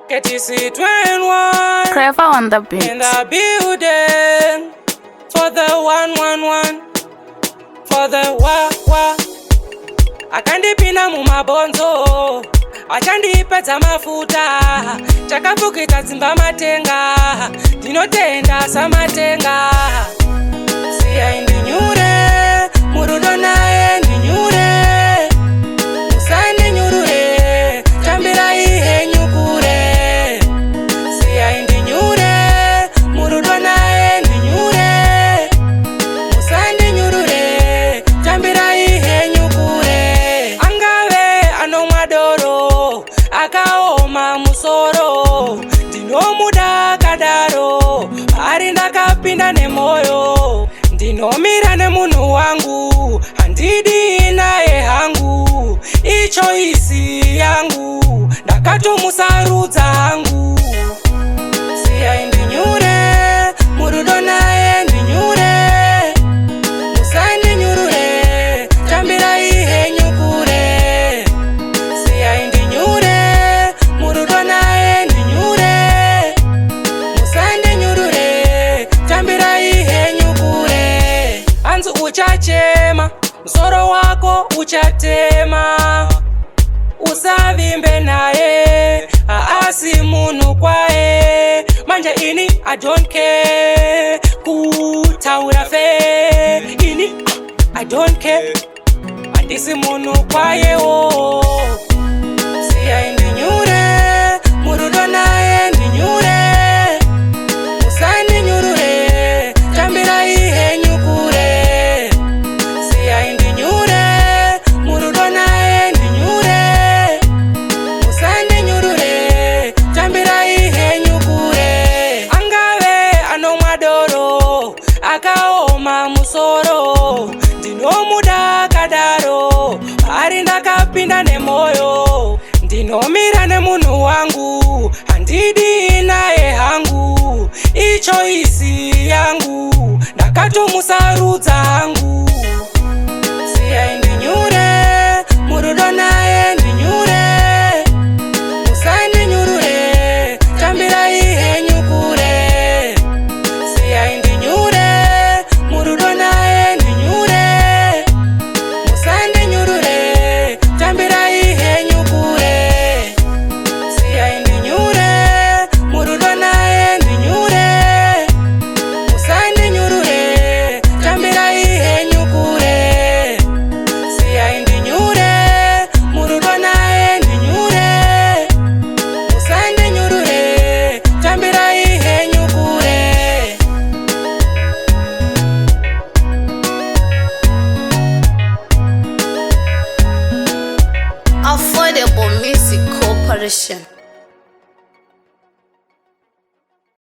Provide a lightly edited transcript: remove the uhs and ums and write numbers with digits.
KTC21 Clever on the beat. in the building for the 111 for the wa akandipinda mumabonzo achandipedza mafuta chakapfukidza dzimba matenga ndinotenda samatenga siyai ndinyure murudo naye ndinyure musandinyurure tambirai henyu kure siyai ndinyure murudo naye ndinyure musandinyurure tambirai henyu kure angave anomwa doro akaoma musoro ndinomuda kadaro ari ndakapinda nemoyo ndinomira nemunhu wangu handidi naye hangu ichoisi yangu ndakatomusarudza hangu siyai ndinyure murudo naye ndinyure musandinyurure tambirai henyu kure siyai ndinyure murudo naye ndinyure musandinyurure tambirai henyu kure hanzi uchachema musoro wako uchatema usavimbe naye haasi munhu kwaye manje ini I don't care kutaura fe ini I don't care handisi munhu kwayewo siyai ndinyure murudo naye ndinyure musandinyurure tambirai henyu kure siyai ndinyure murudo naye ndinyure musandinyurure tambirai henyu kure angave anomwa doro akaoma musoro ndinomuda kadaro ari ndakapinda nemoyo ndinomira nemunhu wangu handidi naye hangu ichoisi yangu ndakatomusarudza hangu siyai ndinyure murudo naye ndinyure musandinyurure tambirai henyu kure siyai ndinyure murudo naye ndinyure musandinyurure tambirai henyu kure siyai ndinyure murudo naye ndinyure musandinyurure tambirai henyu kure siyai ndinyure murudo naye ndinyure musandinyurure tambirai henyu kure Affordable Music Corporation.